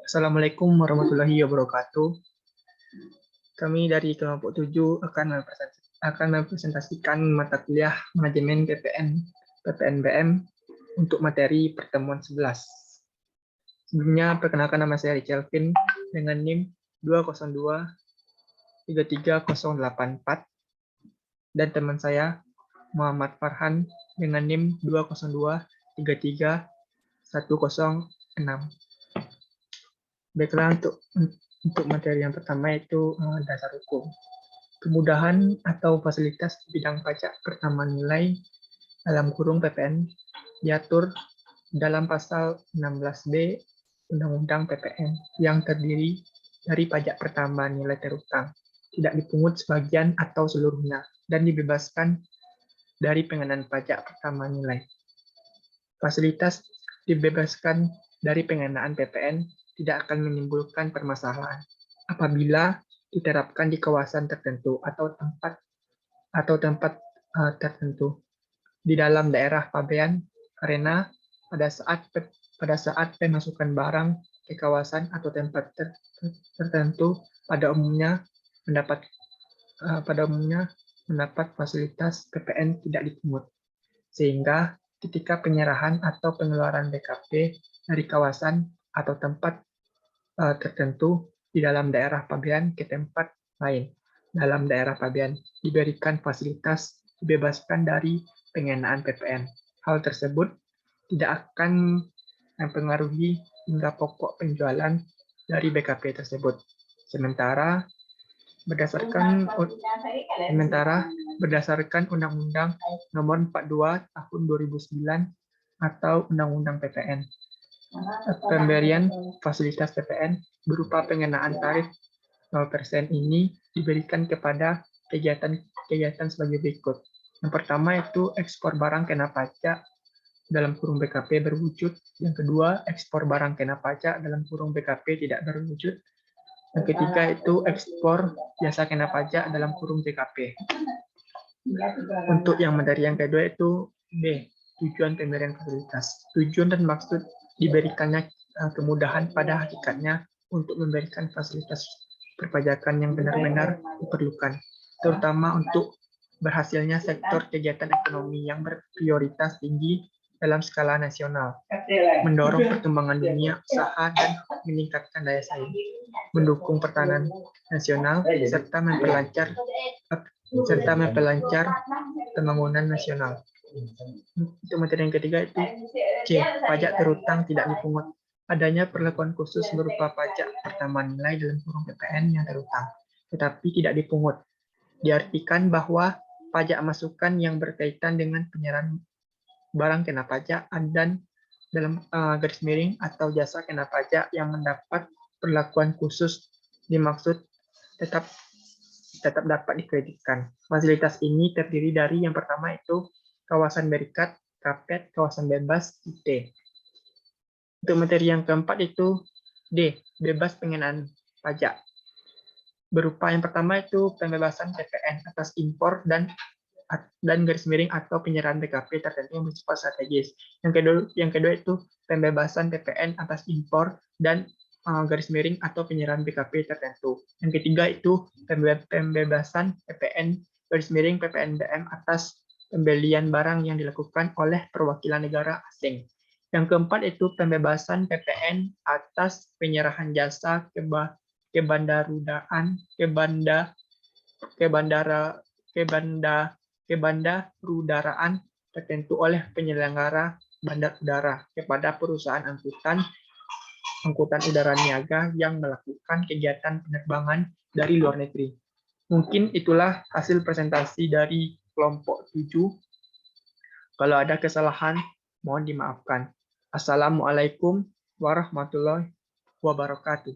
Assalamualaikum warahmatullahi wabarakatuh. Kami dari kelompok 7 akan mempresentasikan mata kuliah manajemen PPNBM untuk materi pertemuan 11. Sebelumnya, perkenalkan nama saya Kelvin dengan NIM 202-33084 dan teman saya Muhammad Farhan dengan NIM 202-33106. Baiklah, untuk materi yang pertama yaitu dasar hukum. Kemudahan atau fasilitas bidang pajak pertambahan nilai dalam kurung PPN diatur dalam pasal 16B Undang-Undang PPN yang terdiri dari pajak pertambahan nilai terutang, tidak dipungut sebagian atau seluruhnya, dan dibebaskan dari pengenaan pajak pertambahan nilai. Fasilitas dibebaskan dari pengenaan PPN tidak akan menimbulkan permasalahan apabila diterapkan di kawasan tertentu atau tempat tertentu di dalam daerah pabean, karena pada saat pemasukan barang ke kawasan atau tempat tertentu pada umumnya mendapat fasilitas PPN tidak dipungut, sehingga ketika penyerahan atau pengeluaran BKP dari kawasan atau tempat tertentu di dalam daerah pabean ke tempat lain dalam daerah pabean diberikan fasilitas dibebaskan dari pengenaan PPN. Hal tersebut tidak akan mempengaruhi hingga pokok penjualan dari BKP tersebut. Sementara berdasarkan Undang-Undang Nomor 42 Tahun 2009 atau Undang-Undang PPN, pemberian fasilitas PPN berupa pengenaan tarif 0% ini diberikan kepada kegiatan sebagai berikut. Yang pertama itu ekspor barang kena pajak dalam kurung BKP berwujud. Yang kedua, ekspor barang kena pajak dalam kurung BKP tidak berwujud. Yang ketiga itu ekspor jasa kena pajak dalam kurung BKP. Untuk yang materi yang kedua itu B, tujuan pemberian fasilitas. Tujuan dan maksud diberikannya kemudahan pada hakikatnya untuk memberikan fasilitas perpajakan yang benar-benar diperlukan, terutama untuk berhasilnya sektor kegiatan ekonomi yang berprioritas tinggi dalam skala nasional, mendorong perkembangan dunia usaha dan meningkatkan daya saing, mendukung pertahanan nasional, serta memperlancar pembangunan nasional. Untuk materi yang ketiga itu C, pajak terutang tidak dipungut. Adanya perlakuan khusus berupa pajak pertambahan nilai dalam kurung PPN yang terutang, tetapi tidak dipungut. Diartikan bahwa pajak masukan yang berkaitan dengan penyerahan barang kena pajak dan dalam garis miring atau jasa kena pajak yang mendapat perlakuan khusus dimaksud tetap dapat dikreditkan. Fasilitas ini terdiri dari yang pertama itu kawasan berikat, kapet, kawasan bebas, IT. Untuk materi yang keempat itu D, bebas pengenaan pajak. Berupa yang pertama itu pembebasan PPN atas impor dan garis miring atau penyerahan BKP tertentu yang bersifat strategis. Yang kedua itu pembebasan PPN atas impor dan garis miring atau penyerahan BKP tertentu. Yang ketiga itu pembebasan PPN garis miring PPNBM atas pembelian barang yang dilakukan oleh perwakilan negara asing. Yang keempat itu pembebasan PPN atas penyerahan jasa kebandarudaraan tertentu oleh penyelenggara bandar udara kepada perusahaan angkutan udara niaga yang melakukan kegiatan penerbangan dari luar negeri. Mungkin itulah hasil presentasi dari kelompok 7. Kalau ada kesalahan, mohon dimaafkan. Assalamualaikum warahmatullahi wabarakatuh.